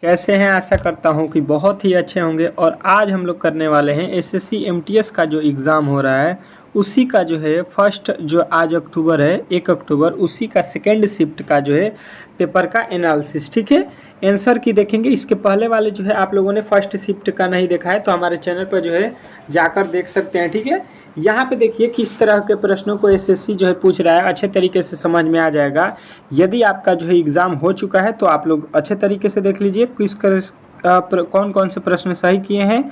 कैसे हैं? आशा करता हूं कि बहुत ही अच्छे होंगे। और आज हम लोग करने वाले हैं एसएससी एमटीएस का जो एग्ज़ाम हो रहा है उसी का जो है फर्स्ट जो आज अक्टूबर है 1 अक्टूबर उसी का सेकेंड शिफ्ट का जो है पेपर का एनालिसिस। ठीक है, आंसर की देखेंगे। इसके पहले वाले जो है आप लोगों ने फर्स्ट शिफ्ट का नहीं देखा है तो हमारे चैनल पर जो है जाकर देख सकते हैं। ठीक है, यहाँ पे देखिए किस तरह के प्रश्नों को एसएससी जो है पूछ रहा है, अच्छे तरीके से समझ में आ जाएगा। यदि आपका जो है एग्ज़ाम हो चुका है तो आप लोग अच्छे तरीके से देख लीजिए कौन कौन से प्रश्न सही किए हैं।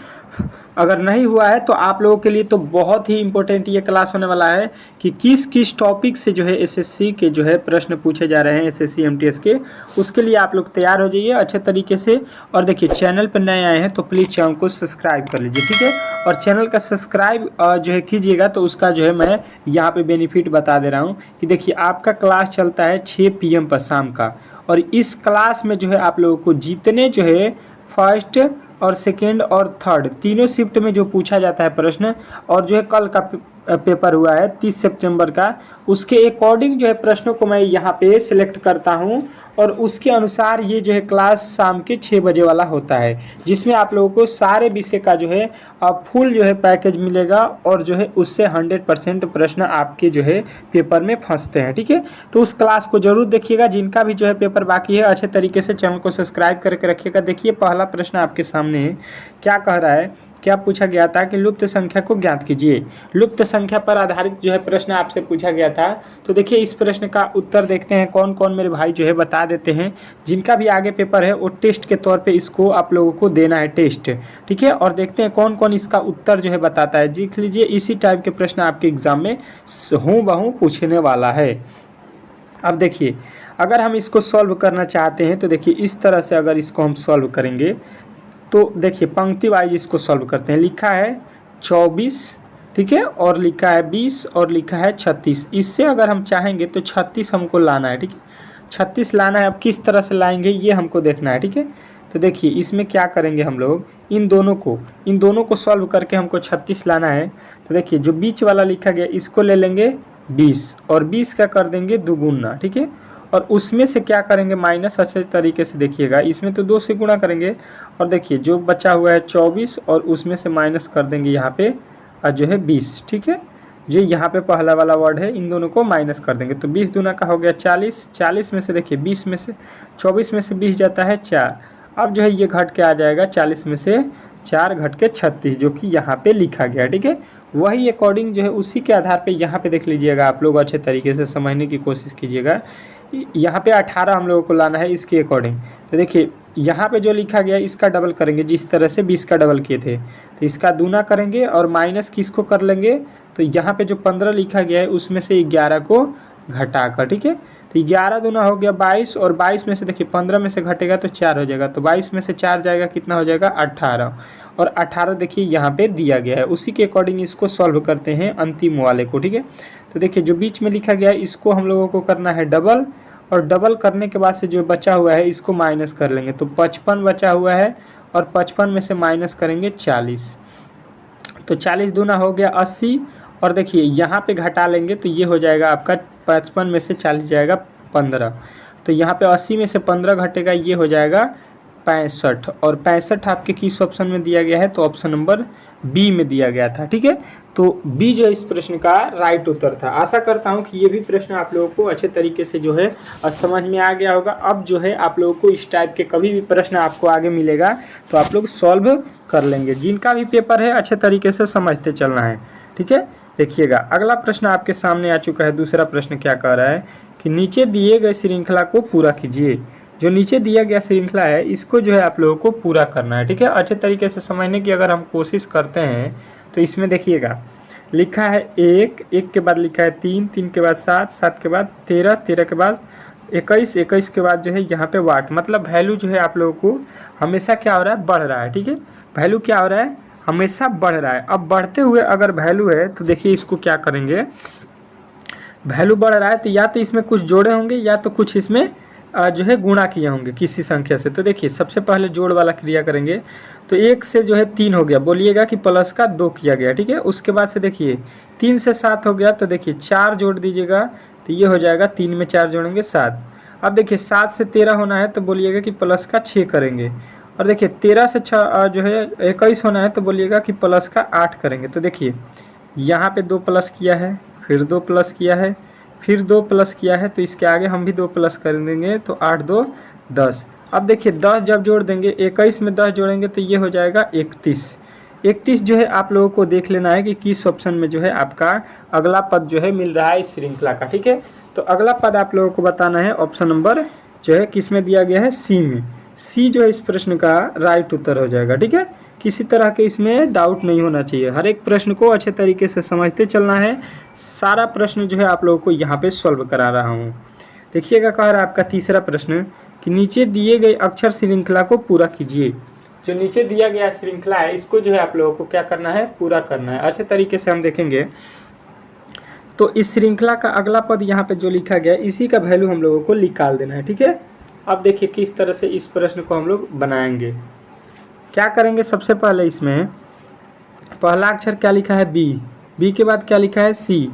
अगर नहीं हुआ है तो आप लोगों के लिए तो बहुत ही इम्पोर्टेंट ये क्लास होने वाला है कि किस किस टॉपिक से जो है एसएससी के जो है प्रश्न पूछे जा रहे हैं एसएससी एमटीएस के। उसके लिए आप लोग तैयार हो जाइए अच्छे तरीके से। और देखिए चैनल पर नए आए हैं तो प्लीज़ चैनल को सब्सक्राइब कर लीजिए। ठीक है, और चैनल का सब्सक्राइब जो है कीजिएगा तो उसका जो है मैं यहाँ पे बेनिफिट बता दे रहा हूँ कि देखिए आपका क्लास चलता है 6 PM पर शाम का। और इस क्लास में जो है आप लोगों को जितने जो है फर्स्ट और सेकेंड और थर्ड तीनों शिफ्ट में जो पूछा जाता है प्रश्न, और जो है कल का पेपर हुआ है 30 सितंबर का, उसके अकॉर्डिंग जो है प्रश्नों को मैं यहाँ पे सिलेक्ट करता हूँ और उसके अनुसार ये जो है क्लास शाम के 6 बजे वाला होता है, जिसमें आप लोगों को सारे विषय का जो है फुल जो है पैकेज मिलेगा और जो है उससे 100% प्रश्न आपके जो है पेपर में फंसते हैं। ठीक है, तो उस क्लास को जरूर देखिएगा। जिनका भी जो है पेपर बाकी है अच्छे तरीके से चैनल को सब्सक्राइब करके रखिएगा। देखिए पहला प्रश्न आपके सामने है, क्या कह रहा है, क्या पूछा गया था कि लुप्त संख्या को ज्ञात कीजिए। लुप्त संख्या पर आधारित जो है प्रश्न आपसे पूछा गया था। तो देखिए इस प्रश्न का उत्तर देखते हैं कौन कौन मेरे भाई जो है बता देते हैं। जिनका भी आगे पेपर है वो टेस्ट के तौर पे इसको आप लोगों को देना है टेस्ट। ठीक है, और देखते हैं कौन कौन इसका उत्तर जो है बताता है। देख लीजिए इसी टाइप के प्रश्न आपके एग्जाम में हूबहू पूछने वाला है। अब देखिए अगर हम इसको सॉल्व करना चाहते हैं तो देखिए इस तरह से अगर इसको हम सॉल्व करेंगे तो देखिए पंक्ति वाइज इसको सॉल्व करते हैं। लिखा है 24, ठीक है, और लिखा है 20 और लिखा है 36। इससे अगर हम चाहेंगे तो 36 हमको लाना है। ठीक है, 36 लाना है। अब किस तरह से लाएंगे ये हमको देखना है। ठीक है, तो देखिए इसमें क्या करेंगे हम लोग, इन दोनों को सॉल्व करके हमको 36 लाना है। तो देखिए जो बीच वाला लिखा गया इसको ले लेंगे 20 और 20 का कर देंगे दुगुना। ठीक है, और उसमें से क्या करेंगे माइनस। अच्छे तरीके से देखिएगा, इसमें तो 2 से गुणा करेंगे और देखिए जो बचा हुआ है 24 और उसमें से माइनस कर देंगे यहाँ पे और जो है 20। ठीक है, जो यहाँ पे पहला वाला वर्ड है इन दोनों को माइनस कर देंगे तो 20 दूना का हो गया 40। 40 में से देखिए 20 में से 24 में से 20 जाता है 4। अब जो है ये घट के आ जाएगा 40 में से 4 घट के 36 जो कि यहाँ पे लिखा गया। ठीक है, वही अकॉर्डिंग जो है उसी के आधार पे यहाँ पे देख लीजिएगा। आप लोग अच्छे तरीके से समझने की कोशिश कीजिएगा। यहाँ पे 18 हम लोगों को लाना है इसके अकॉर्डिंग। तो देखिए यहाँ पे जो लिखा गया इसका डबल करेंगे, जिस तरह से 20 का डबल किए थे तो इसका दूना करेंगे और माइनस किसको कर लेंगे। तो यहाँ पे जो 15 लिखा गया है उसमें से 11 को घटा कर। ठीक है, तो 11 दूना हो गया 22 और 22 में से देखिए 15 में से घटेगा तो 4 हो जाएगा। तो 22 में से 4 जाएगा कितना हो जाएगा 18 और 18 देखिए यहाँ पे दिया गया है। उसी के अकॉर्डिंग इसको सॉल्व करते हैं अंतिम वाले को। ठीक है, तो देखिए जो बीच में लिखा गया है इसको हम लोगों को करना है डबल और डबल करने के बाद से जो बचा हुआ है इसको माइनस कर लेंगे तो 55 बचा हुआ है और 55 में से माइनस करेंगे 40। तो 40 दूना हो गया 80 और देखिए यहाँ पे घटा लेंगे तो ये हो जाएगा आपका 55 में से 40 जाएगा 15। तो यहाँ पे 80 में से 15 घटेगा ये हो जाएगा 65 और 65 आपके किस ऑप्शन में दिया गया है तो ऑप्शन नंबर बी में दिया गया था। ठीक है, तो बी जो इस प्रश्न का राइट उत्तर था। आशा करता हूं कि ये भी प्रश्न आप लोगों को अच्छे तरीके से जो है समझ में आ गया होगा। अब जो है आप लोगों को इस टाइप के कभी भी प्रश्न आपको आगे मिलेगा तो आप लोग सॉल्व कर लेंगे। जिनका भी पेपर है अच्छे तरीके से समझते चलना है। ठीक है, देखिएगा अगला प्रश्न आपके सामने आ चुका है। दूसरा प्रश्न क्या कह रहा है कि नीचे दिए गए श्रृंखला को पूरा कीजिए। जो नीचे दिया गया श्रृंखला है इसको जो है आप लोगों को पूरा करना है। ठीक है, अच्छे तरीके से समझने की अगर हम कोशिश करते हैं तो इसमें देखिएगा लिखा है 1, 1 के बाद लिखा है 3, 3 के बाद 7, 7 के बाद 13, 13 के बाद 21, 21 के बाद जो है यहाँ पे वाट, मतलब वैल्यू जो है आप लोगों को हमेशा क्या हो रहा है बढ़ रहा है। ठीक है, वैल्यू क्या हो रहा है हमेशा बढ़ रहा है। अब बढ़ते हुए अगर वैल्यू है तो देखिए इसको क्या करेंगे, वैल्यू बढ़ रहा है तो या तो इसमें कुछ जोड़े होंगे या तो कुछ इसमें जो है गुणा किए होंगे किसी संख्या से। तो देखिए सबसे पहले जोड़ वाला क्रिया करेंगे तो 1 से जो है 3 हो गया, बोलिएगा कि प्लस का 2 किया गया। ठीक है, उसके बाद से देखिए 3 से 7 हो गया तो देखिए 4 जोड़ दीजिएगा तो ये हो जाएगा 3 में 4 जोड़ेंगे 7। अब देखिए 7 से 13 होना है तो बोलिएगा कि प्लस का 6 करेंगे। और देखिए 13 से 6 जो है 21 होना है तो बोलिएगा कि प्लस का 8 करेंगे। तो देखिए यहाँ पे 2 प्लस किया है, फिर 2 प्लस किया है, फिर 2 प्लस किया है, तो इसके आगे हम भी 2 प्लस कर देंगे तो 8 2 10। अब देखिए 10 जब जोड़ देंगे, 21 में 10 जोड़ेंगे तो ये हो जाएगा 31। 31 जो है आप लोगों को देख लेना है कि किस ऑप्शन में जो है आपका अगला पद जो है मिल रहा है इस श्रृंखला का। ठीक है, तो अगला पद आप लोगों को बताना है ऑप्शन नंबर जो है किस में दिया गया है, सी में। सी जो है इस प्रश्न का राइट उत्तर हो जाएगा। ठीक है, किसी तरह के इसमें डाउट नहीं होना चाहिए, हर एक प्रश्न को अच्छे तरीके से समझते चलना है। सारा प्रश्न जो है आप लोगों को यहाँ पे सॉल्व करा रहा हूँ। देखिएगा कह रहा है आपका तीसरा प्रश्न कि नीचे दिए गए अक्षर श्रृंखला को पूरा कीजिए। जो नीचे दिया गया श्रृंखला है इसको जो है आप लोगों को क्या करना है, पूरा करना है। अच्छे तरीके से हम देखेंगे तो इस श्रृंखला का अगला पद यहाँ पे जो लिखा गया है इसी का वैल्यू हम लोगों को निकाल देना है। ठीक है, अब देखिए किस तरह से इस प्रश्न को हम लोग बनाएंगे। क्या करेंगे, सबसे पहले इसमें पहला अक्षर क्या लिखा है, बी, बी के बाद क्या लिखा है, सी,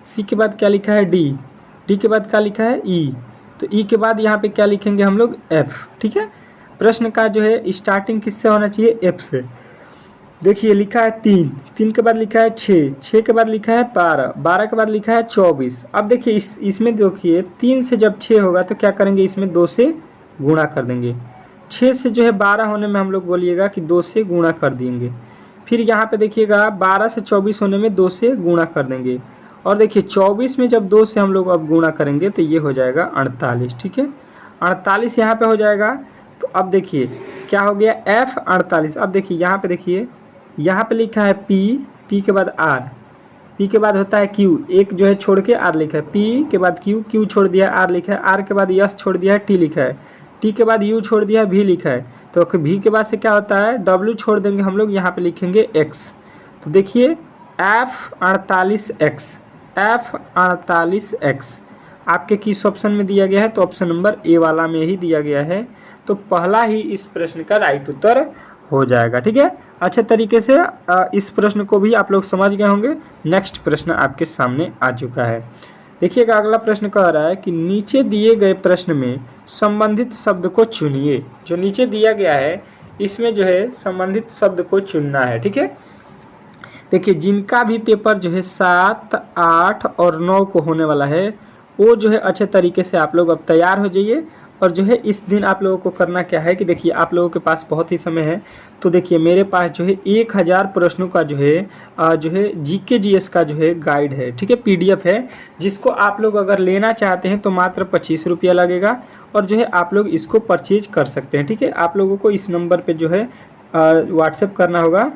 सी के बाद क्या लिखा है, डी, डी के बाद क्या लिखा है, ई, तो ई के बाद यहाँ पे क्या लिखेंगे हम लोग, एफ। ठीक है, प्रश्न का जो है स्टार्टिंग किससे होना चाहिए, एफ से। देखिए लिखा है 3, 3 के बाद लिखा है 6, 6 के बाद लिखा है 12, 12 के बाद लिखा है 24। अब देखिए इसमें देखिए 3 से जब 6 होगा तो क्या करेंगे, इसमें 2 से गुणा कर देंगे। 6 से जो है 12 होने में हम लोग बोलिएगा कि 2 से गुणा कर देंगे। फिर यहाँ पे देखिएगा 12 से 24 होने में 2 से गुणा कर देंगे। और देखिए 24 में जब 2 से हम लोग अब गुणा करेंगे तो ये हो जाएगा 48। ठीक है, 48 यहाँ पे हो जाएगा। तो अब देखिए क्या हो गया, F 48। अब देखिए यहाँ पे देखिए, यहाँ पे लिखा है P, P के बाद R, P के बाद होता है Q, एक जो है छोड़ के R लिखा है, P के बाद Q, Q छोड़ दिया R लिखा है, R के बाद S छोड़ दिया है T लिखा है, T के बाद U छोड़ दिया है V लिखा है। तो V के बाद से क्या होता है, W छोड़ देंगे हम लोग, यहाँ पे लिखेंगे X। तो देखिए F 48X, F 48X आपके किस ऑप्शन में दिया गया है, तो ऑप्शन नंबर ए वाला में ही दिया गया है। तो पहला ही इस प्रश्न का राइट उत्तर हो जाएगा। ठीक है, अच्छे तरीके से इस प्रश्न को भी आप लोग समझ गए होंगे। नेक्स्ट प्रश्न आपके सामने आ चुका है। देखिएगा अगला प्रश्न कह रहा है कि नीचे दिए गए प्रश्न में संबंधित शब्द को चुनिए। जो नीचे दिया गया है इसमें जो है संबंधित शब्द को चुनना है। ठीक है, देखिए जिनका भी पेपर जो है 7, 8 और 9 को होने वाला है वो जो है अच्छे तरीके से आप लोग अब तैयार हो जाइए। और जो है इस दिन आप लोगों को करना क्या है कि देखिए आप लोगों के पास बहुत ही समय है। तो देखिए मेरे पास जो है 1000 प्रश्नों का जो है जीके जीएस का जो है गाइड है। ठीक है, पीडीएफ है, जिसको आप लोग अगर लेना चाहते हैं तो मात्र 25 रुपया लगेगा और जो है आप लोग इसको परचेज कर सकते हैं। ठीक है, आप लोगों को इस नंबर पर जो है व्हाट्सएप करना होगा।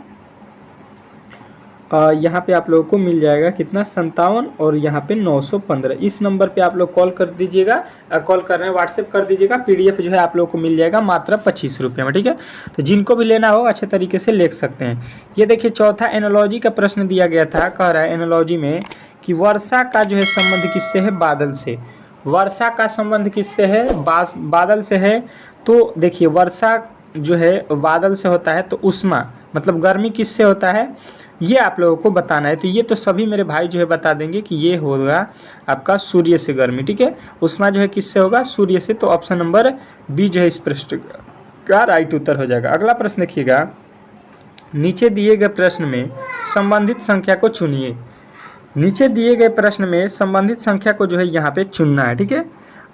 यहाँ पे आप लोगों को मिल जाएगा कितना, 57 और यहाँ पे 915। इस नंबर पे आप लोग कॉल कर दीजिएगा, कॉल कर रहे हैं व्हाट्सएप कर दीजिएगा। पीडीएफ जो है आप लोगों को मिल जाएगा मात्र 25 रुपये में। ठीक है, तो जिनको भी लेना हो अच्छे तरीके से ले सकते हैं। ये देखिए चौथा एनालॉजी का प्रश्न दिया गया था, कह रहा है एनालॉजी में कि वर्षा का जो है संबंध किससे है, बादल से। वर्षा का संबंध किससे है, बादल से है। तो देखिए वर्षा जो है बादल से होता है, तो उष्मा मतलब गर्मी किससे होता है ये आप लोगों को बताना है। तो ये तो सभी मेरे भाई जो है बता देंगे कि ये होगा आपका सूर्य से गर्मी। ठीक है, उष्मा जो है किससे होगा, सूर्य से। तो ऑप्शन नंबर बी जो है इस प्रश्न का राइट उत्तर हो जाएगा। अगला प्रश्न देखिएगा, नीचे दिए गए प्रश्न में संबंधित संख्या को चुनिए। नीचे दिए गए प्रश्न में संबंधित संख्या को जो है यहाँ पे चुनना है। ठीक है,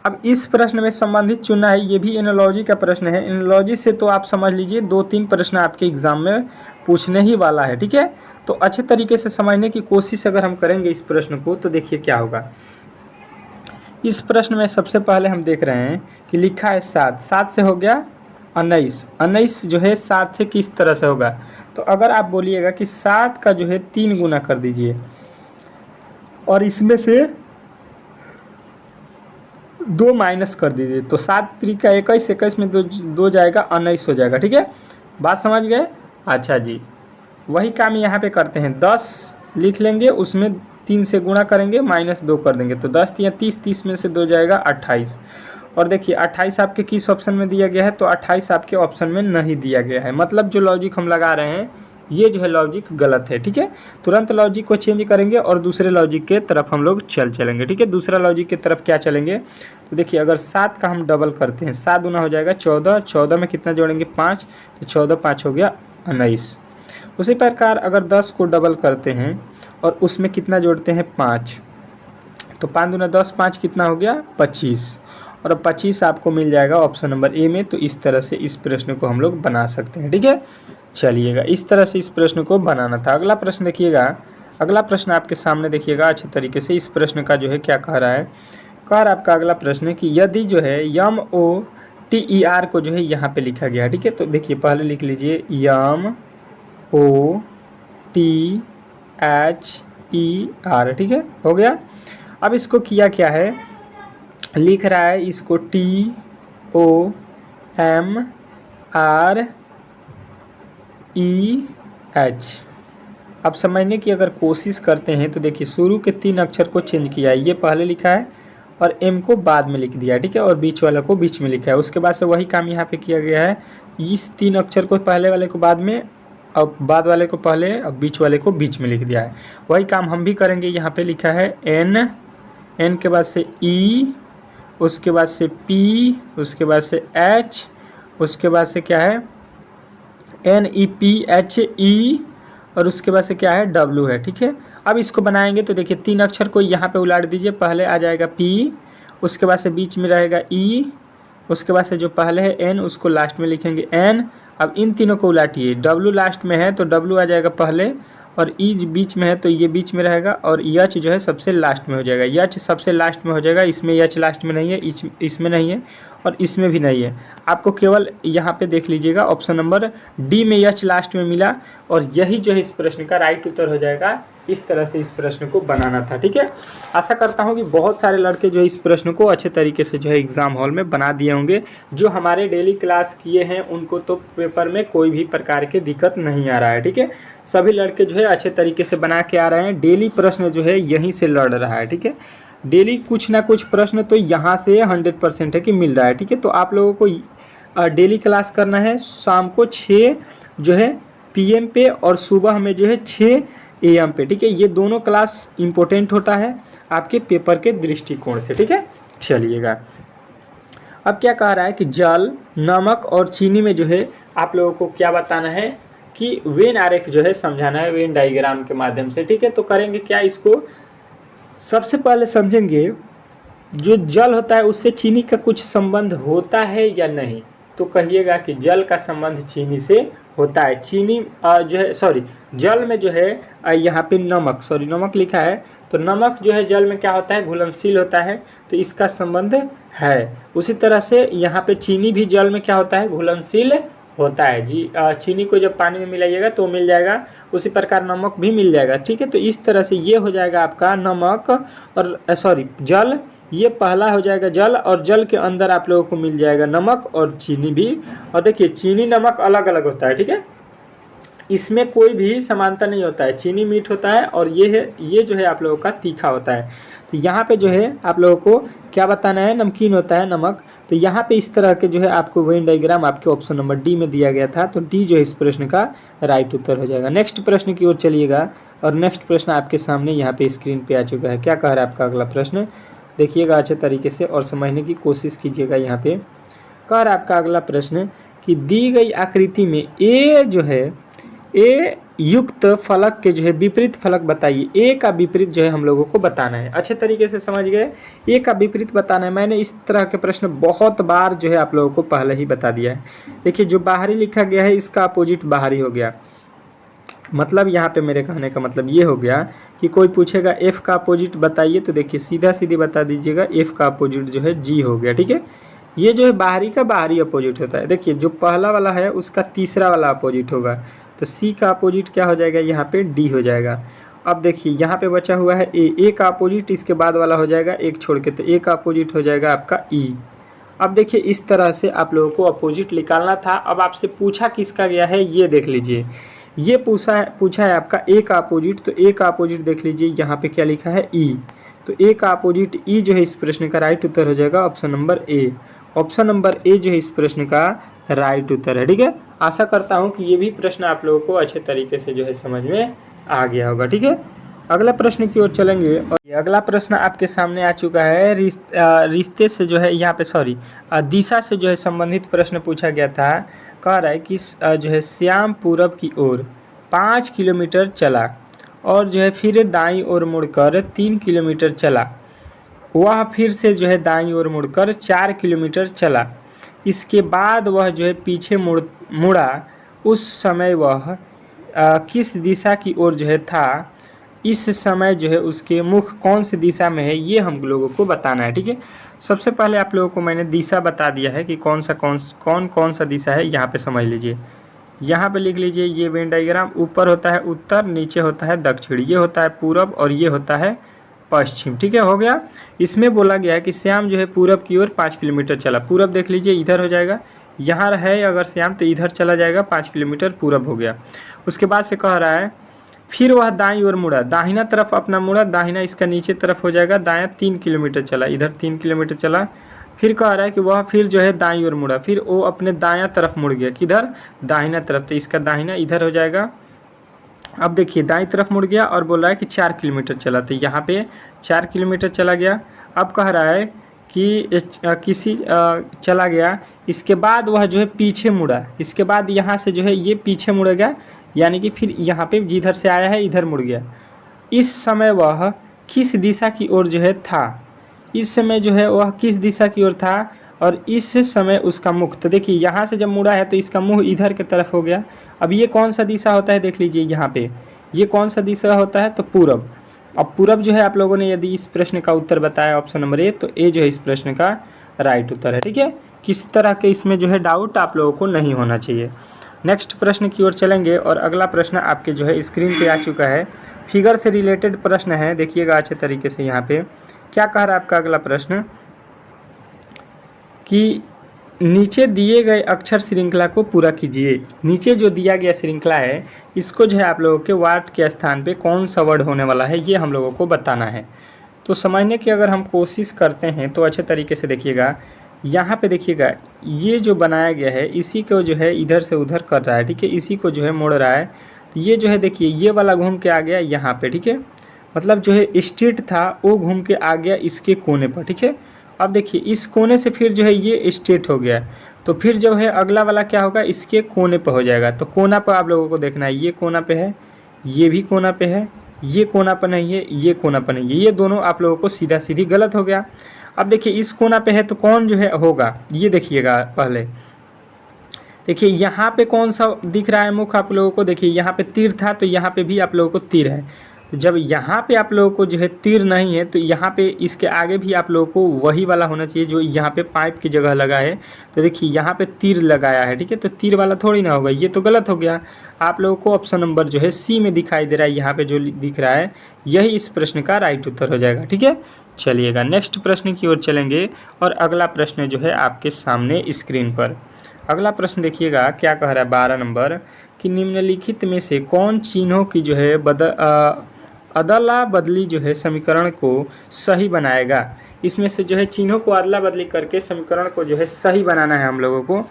अब इस प्रश्न में संबंधित चुनना है, ये भी एनालॉजी का प्रश्न है। एनालॉजी से तो आप समझ लीजिए 2-3 प्रश्न आपके एग्जाम में पूछने ही वाला है। ठीक है, तो अच्छे तरीके से समझने की कोशिश अगर हम करेंगे इस प्रश्न को तो देखिए क्या होगा। इस प्रश्न में सबसे पहले हम देख रहे हैं कि लिखा है 7, 7 से हो गया 19, 19 जो है 7 से किस तरह से होगा। तो अगर आप बोलिएगा कि 7 का जो है 3 गुना कर दीजिए और इसमें से 2 माइनस कर दीजिए, तो 7 3 का 21, 21 में 2 जाएगा 19 हो जाएगा। ठीक है, बात समझ गए। अच्छा जी, वही काम यहाँ पे करते हैं, 10 लिख लेंगे, उसमें 3 से गुणा करेंगे, -2 कर देंगे, तो 10 या 30, 30 में से 2 जाएगा 28। और देखिए 28 आपके किस ऑप्शन में दिया गया है, तो 28 आपके ऑप्शन में नहीं दिया गया है। मतलब जो लॉजिक हम लगा रहे हैं ये जो है लॉजिक गलत है। ठीक है, तुरंत लॉजिक को चेंज करेंगे और दूसरे लॉजिक के तरफ हम लोग चलेंगे। ठीक है, दूसरा लॉजिक की तरफ क्या चलेंगे, तो देखिए अगर 7 का हम डबल करते हैं, 7 दूना हो जाएगा 14, 14 में कितना जोड़ेंगे 5, तो 14 5 हो गया 19। उसी प्रकार अगर 10 को डबल करते हैं और उसमें कितना जोड़ते हैं 5, तो 5 दूना 10, 5 कितना हो गया 25, और अब 25 आपको मिल जाएगा ऑप्शन नंबर ए में। तो इस तरह से इस प्रश्न को हम लोग बना सकते हैं। ठीक है, चलिएगा इस तरह से इस प्रश्न को बनाना था। अगला प्रश्न देखिएगा, अगला प्रश्न आपके सामने देखिएगा अच्छे तरीके से। इस प्रश्न का जो है क्या कह रहा है, कह रहा आपका अगला प्रश्न कि यदि जो है MOTER को जो है यहाँ पे लिखा गया है। ठीक है, तो देखिए पहले लिख लीजिए MOTHER। ठीक है, हो गया। अब इसको किया क्या है, लिख रहा है इसको TOMREH। अब समझने की अगर कोशिश करते हैं तो देखिए शुरू के 3 अक्षर को चेंज किया है, ये पहले लिखा है और M को बाद में लिख दिया है। ठीक है, और बीच वाला को बीच में लिखा है। उसके बाद से वही काम यहाँ पे किया गया है, इस 3 अक्षर को पहले वाले को बाद में, अब बाद वाले को पहले, अब बीच वाले को बीच में लिख दिया है। वही काम हम भी करेंगे। यहाँ पे लिखा है N के बाद से E, उसके बाद से P, उसके बाद से H, उसके बाद से क्या है NEPHE, और उसके बाद से क्या है W है। ठीक है, अब इसको बनाएंगे तो देखिए 3 अक्षर को यहाँ पे उलाट दीजिए, पहले आ जाएगा P, उसके बाद से बीच में रहेगा E, उसके बाद से जो पहले है N उसको लास्ट में लिखेंगे N। अब इन तीनों को उलाटिए, W लास्ट में है तो W आ जाएगा पहले, और E बीच में है तो ये बीच में रहेगा, और H जो है सबसे लास्ट में हो जाएगा। H सबसे लास्ट में हो जाएगा, इसमें H लास्ट में नहीं है, इसमें नहीं है और इसमें भी नहीं है। आपको केवल यहाँ पे देख लीजिएगा ऑप्शन नंबर डी में H लास्ट में मिला, और यही जो है इस प्रश्न का राइट उत्तर हो जाएगा। इस तरह से इस प्रश्न को बनाना था। ठीक है, आशा करता हूँ कि बहुत सारे लड़के जो इस प्रश्न को अच्छे तरीके से जो है एग्ज़ाम हॉल में बना दिए होंगे। जो हमारे डेली क्लास किए हैं उनको तो पेपर में कोई भी प्रकार की दिक्कत नहीं आ रहा है। ठीक है, सभी लड़के जो है अच्छे तरीके से बना के आ रहे हैं। डेली प्रश्न जो है यहीं से लड़ रहा है। ठीक है, डेली कुछ ना कुछ प्रश्न तो यहाँ से 100% है कि मिल रहा है। ठीक है, तो आप लोगों को डेली क्लास करना है शाम को 6 जो है PM पे, और सुबह में जो है 6 AM पे। ठीक है, ये दोनों क्लास इम्पोर्टेंट होता है आपके पेपर के दृष्टिकोण से। ठीक है, चलिएगा अब क्या कह रहा है कि जल, नमक और चीनी में जो है आप लोगों को क्या बताना है कि वेन आरेख जो है समझाना है वेन डायग्राम के माध्यम से। ठीक है, तो करेंगे क्या, इसको सबसे पहले समझेंगे जो जल होता है उससे चीनी का कुछ संबंध होता है या नहीं। तो कहिएगा कि जल का संबंध चीनी से होता है। चीनी जो है जल में जो है यहाँ पे नमक लिखा है, तो नमक जो है जल में क्या होता है घुलनशील होता है, तो इसका संबंध है। उसी तरह से यहाँ पे चीनी भी जल में क्या होता है घुलनशील होता है जी। चीनी को जब पानी में मिलाइएगा तो मिल जाएगा, उसी प्रकार नमक भी मिल जाएगा। ठीक है, तो इस तरह से ये हो जाएगा आपका नमक और जल, ये पहला हो जाएगा जल, और जल के अंदर आप लोगों को मिल जाएगा नमक और चीनी भी। और देखिए चीनी नमक अलग अलग होता है। ठीक है, इसमें कोई भी समानता नहीं होता है। चीनी मीठ होता है और ये जो है आप लोगों का तीखा होता है। तो यहाँ पे जो है आप लोगों को क्या बताना है, नमकीन होता है नमक। तो यहाँ पे इस तरह के जो है आपको वेन डायग्राम आपके ऑप्शन नंबर डी में दिया गया था, तो डी जो है इस प्रश्न का राइट उत्तर हो जाएगा। नेक्स्ट प्रश्न की ओर चलिएगा, और नेक्स्ट प्रश्न आपके सामने यहाँ पे स्क्रीन पे आ चुका है। क्या कह रहा है आपका अगला प्रश्न, देखिएगा अच्छे तरीके से और समझने की कोशिश कीजिएगा। यहाँ पे कह रहा है आपका अगला प्रश्न कि दी गई आकृति में ए जो है ए युक्त फलक के जो है विपरीत फलक बताइए। ए का विपरीत जो है हम लोगों को बताना है। अच्छे तरीके से समझ गए, ए का विपरीत बताना है। मैंने इस तरह के प्रश्न बहुत बार जो है आप लोगों को पहले ही बता दिया है। देखिए जो बाहरी लिखा गया है इसका अपोजिट बाहरी हो गया, मतलब यहाँ पे मेरे कहने का मतलब ये हो गया कि कोई पूछेगा एफ का अपोजिट बताइए, तो देखिए सीधा सीधी बता दीजिएगा एफ का अपोजिट जो है जी हो गया। ठीक है, ये जो है बाहरी का बाहरी अपोजिट होता है। देखिए जो पहला वाला है उसका तीसरा वाला अपोजिट होगा, तो सी का अपोजिट क्या हो जाएगा यहाँ पे डी हो जाएगा। अब देखिए यहाँ पे बचा हुआ है ए का अपोजिट इसके बाद वाला हो जाएगा एक छोड़ के, तो ए का अपोजिट हो जाएगा आपका ई। अब देखिए इस तरह से आप लोगों को अपोजिट निकालना था। अब आपसे पूछा किसका गया है ये देख लीजिए, ये पूछा है आपका ए का अपोजिट, तो ए का अपोजिट देख लीजिए यहाँ पे क्या लिखा है ई, तो ए का अपोजिट ई जो है इस प्रश्न का राइट उत्तर हो जाएगा option number A. Option number A जो है इस प्रश्न का राइट उत्तर है। ठीक है, आशा करता हूँ कि ये भी प्रश्न आप लोगों को अच्छे तरीके से जो है समझ में आ गया होगा। ठीक है, अगला प्रश्न की ओर चलेंगे और ये अगला प्रश्न आपके सामने आ चुका है। रिश्ते से जो है यहाँ पे दिशा से जो है संबंधित प्रश्न पूछा गया था। कह रहा है कि जो है श्याम पूरब की ओर 5 किलोमीटर चला और जो है फिर दाईं ओर मुड़कर 3 किलोमीटर चला। वह फिर से जो है दाईं ओर मुड़कर 4 किलोमीटर चला। इसके बाद वह जो है पीछे मुड़ा। उस समय वह किस दिशा की ओर जो है था। इस समय जो है उसके मुख कौन सी दिशा में है, ये हम लोगों को बताना है। ठीक है, सबसे पहले आप लोगों को मैंने दिशा बता दिया है कि कौन कौन सा दिशा है। यहाँ पे समझ लीजिए, यहाँ पे लिख लीजिए, ये वेन डायग्राम ऊपर होता है उत्तर, नीचे होता है दक्षिण, ये होता है पूरब और ये होता है पश्चिम। ठीक है, हो गया। इसमें बोला गया है कि श्याम जो है पूरब की ओर 5 किलोमीटर चला। पूरब देख लीजिए इधर हो जाएगा, यहाँ है अगर श्याम तो इधर चला जाएगा, 5 किलोमीटर पूरब हो गया। उसके बाद से कह रहा है फिर वह दाईं ओर मुड़ा, दाहिना तरफ अपना मुड़ा, दाहिना इसका नीचे तरफ हो जाएगा, दायां 3 किलोमीटर चला, इधर 3 किलोमीटर चला। फिर कह रहा है कि वह फिर जो है दाईं ओर मुड़ा, फिर वो अपने दायां तरफ मुड़ गया, किधर, दाहिना तरफ, तो इसका दाहिना इधर हो जाएगा। अब देखिए दाईं तरफ मुड़ गया और बोल रहा है कि 4 किलोमीटर चला, तो यहाँ पे 4 किलोमीटर चला गया। अब कह रहा है कि चला गया, इसके बाद वह जो है पीछे मुड़ा, इसके बाद यहाँ से जो है ये पीछे मुड़ गया, यानी कि फिर यहाँ पे जिधर से आया है इधर मुड़ गया। इस समय वह किस दिशा की ओर जो है था, इस समय जो है वह किस दिशा की ओर था और इस समय उसका मुख, तो देखिए यहाँ से जब मुड़ा है तो इसका मुंह इधर की तरफ हो गया। अब ये कौन सा दिशा होता है देख लीजिए, यहाँ पे ये कौन सा दिशा होता है, तो पूरब। अब पूरब जो है आप लोगों ने यदि इस प्रश्न का उत्तर बताया ऑप्शन नंबर ए, तो ए जो है इस प्रश्न का राइट उत्तर है। ठीक है, किसी तरह के इसमें जो है डाउट आप लोगों को नहीं होना चाहिए। नेक्स्ट प्रश्न की ओर चलेंगे और अगला प्रश्न आपके जो है स्क्रीन पे आ चुका है। फिगर से रिलेटेड प्रश्न है, देखिएगा अच्छे तरीके से। यहाँ पे क्या कह रहा है आपका अगला प्रश्न कि नीचे दिए गए अक्षर श्रृंखला को पूरा कीजिए। नीचे जो दिया गया श्रृंखला है इसको जो है आप लोगों के वाट के स्थान पे कौन सा वर्ड होने वाला है, ये हम लोगों को बताना है। तो समझने की अगर हम कोशिश करते हैं तो अच्छे तरीके से देखिएगा, यहाँ पे देखिएगा ये जो बनाया गया है इसी को जो है इधर से उधर कर रहा है। ठीक है, इसी को जो है मोड़ रहा है, तो ये जो है देखिए ये वाला घूम के आ गया यहाँ पे। ठीक है, मतलब जो है स्ट्रेट था वो घूम के आ गया इसके कोने पर। ठीक है, अब देखिए इस कोने से फिर जो है ये स्ट्रेट हो गया, तो फिर जो है अगला वाला क्या होगा, इसके कोने पर हो जाएगा। तो कोना पर आप लोगों को देखना है, ये कोना पे है, ये भी कोना पे है, ये कोना पर नहीं है, ये कोना पर नहीं है, ये दोनों आप लोगों को सीधा सीधी गलत हो गया। अब देखिए इस कोना पे है तो कौन जो है होगा, ये देखिएगा पहले। देखिए यहाँ पे कौन सा दिख रहा है मुख आप लोगों को, देखिए यहाँ पे तीर था तो यहाँ पे भी आप लोगों को तीर है। तो जब यहाँ पे आप लोगों को जो है तीर नहीं है तो यहाँ पे इसके आगे भी आप लोगों को वही वाला होना चाहिए जो यहाँ पे पाइप की जगह लगा है। तो देखिए यहाँ पे तीर लगाया है, ठीक है, तो तीर वाला थोड़ी ना होगा, ये तो गलत हो गया। आप लोगों को ऑप्शन नंबर जो है सी में दिखाई दे रहा है, यहाँ पे जो दिख रहा है यही इस प्रश्न का राइट उत्तर हो जाएगा। ठीक है, चलिएगा नेक्स्ट प्रश्न की ओर चलेंगे और अगला प्रश्न जो है आपके सामने स्क्रीन पर। अगला प्रश्न देखिएगा क्या कह रहा है 12 नंबर कि निम्नलिखित में से कौन चिन्हों की जो है अदला बदली जो है समीकरण को सही बनाएगा। इसमें से जो है चिन्हों को अदला बदली करके समीकरण को जो है सही बनाना है हम लोगों को।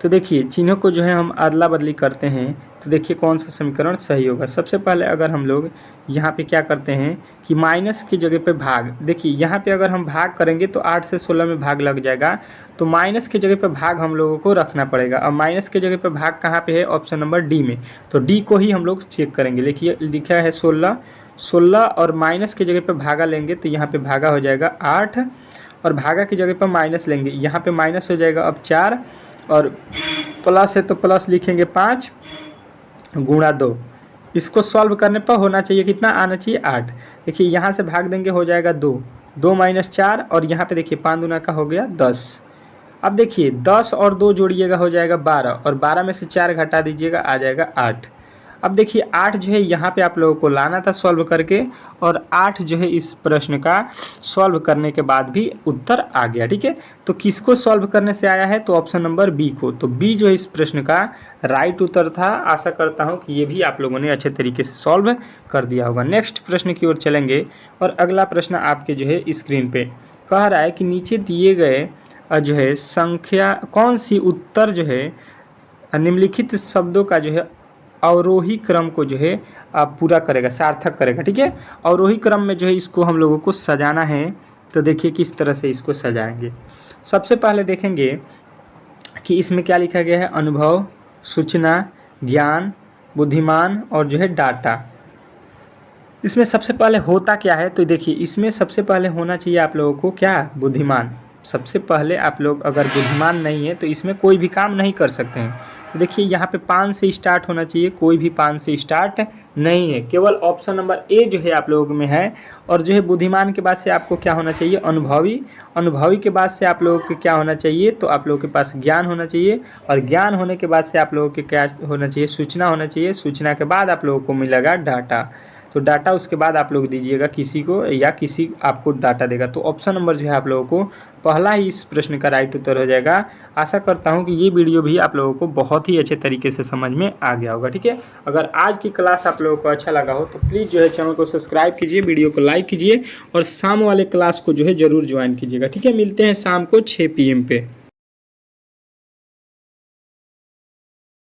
तो देखिए चिन्हों को जो है हम अदला बदली करते हैं तो देखिए कौन सा समीकरण सही होगा। सबसे पहले अगर हम लोग यहाँ पे क्या करते हैं कि माइनस की जगह पे भाग, देखिए यहाँ पे अगर हम भाग करेंगे तो 8 से 16 में भाग लग जाएगा, तो माइनस की जगह पे भाग हम लोगों को रखना पड़ेगा। अब माइनस की जगह पे भाग कहाँ पे है, ऑप्शन नंबर डी में, तो डी को ही हम लोग चेक करेंगे। देखिए लिखा है 16 और माइनस की जगह पे भागा लेंगे तो यहाँ पे भागा हो जाएगा 8 और भागा की जगह पर माइनस लेंगे, यहाँ पे माइनस हो जाएगा अब 4 और प्लस है तो प्लस लिखेंगे 5 गुणा 2। इसको सॉल्व करने पर होना चाहिए कितना, आना चाहिए 8। देखिए यहाँ से भाग देंगे हो जाएगा 2 माइनस 4 और यहाँ पे देखिए 5 दूना का हो गया 10। अब देखिए 10 और 2 जोड़िएगा हो जाएगा 12 और 12 में से 4 घटा दीजिएगा आ जाएगा 8। अब देखिए 8 जो है यहाँ पे आप लोगों को लाना था सॉल्व करके और 8 जो है इस प्रश्न का सॉल्व करने के बाद भी उत्तर आ गया। ठीक है, तो किसको सॉल्व करने से आया है, तो ऑप्शन नंबर बी को, तो बी जो है इस प्रश्न का राइट उत्तर था। आशा करता हूँ कि ये भी आप लोगों ने अच्छे तरीके से सॉल्व कर दिया होगा। नेक्स्ट प्रश्न की ओर चलेंगे और अगला प्रश्न आपके जो है स्क्रीन पे कह रहा है कि नीचे दिए गए जो है संख्या, कौन सी उत्तर जो है निम्नलिखित शब्दों का जो है अवरोही क्रम को जो है पूरा करेगा, सार्थक करेगा। ठीक है, अवरोही क्रम में जो है इसको हम लोगों को सजाना है। तो देखिए किस तरह से इसको सजाएंगे। सबसे पहले देखेंगे कि इसमें क्या लिखा गया है, अनुभव, सूचना, ज्ञान, बुद्धिमान और जो है डाटा। इसमें सबसे पहले होता क्या है, तो देखिए इसमें सबसे पहले होना चाहिए आप लोगों को क्या, बुद्धिमान। सबसे पहले आप लोग अगर बुद्धिमान नहीं है तो इसमें कोई भी काम नहीं कर सकते हैं। तो देखिए यहाँ पे 5 से स्टार्ट होना चाहिए, कोई भी 5 से स्टार्ट नहीं है, केवल ऑप्शन नंबर ए जो है आप लोगों में है। और जो है बुद्धिमान के बाद से आपको क्या होना चाहिए, अनुभवी। अनुभवी के बाद से आप लोगों को क्या होना चाहिए, तो आप लोगों के पास ज्ञान होना चाहिए। और ज्ञान होने के बाद से आप लोगों के क्या होना चाहिए, सूचना होना चाहिए। सूचना के बाद आप लोगों को मिलेगा डाटा। तो डाटा उसके बाद आप लोग दीजिएगा किसी को, या किसी आपको डाटा देगा। तो ऑप्शन नंबर जो है आप लोगों को पहला ही इस प्रश्न का राइट उत्तर हो जाएगा। आशा करता हूं कि ये वीडियो भी आप लोगों को बहुत ही अच्छे तरीके से समझ में आ गया होगा। ठीक है, अगर आज की क्लास आप लोगों को अच्छा लगा हो तो प्लीज़ जो है चैनल को सब्सक्राइब कीजिए, वीडियो को लाइक कीजिए और शाम वाले क्लास को जो है ज़रूर ज्वाइन कीजिएगा। ठीक है, मिलते हैं शाम को 6 PM पे।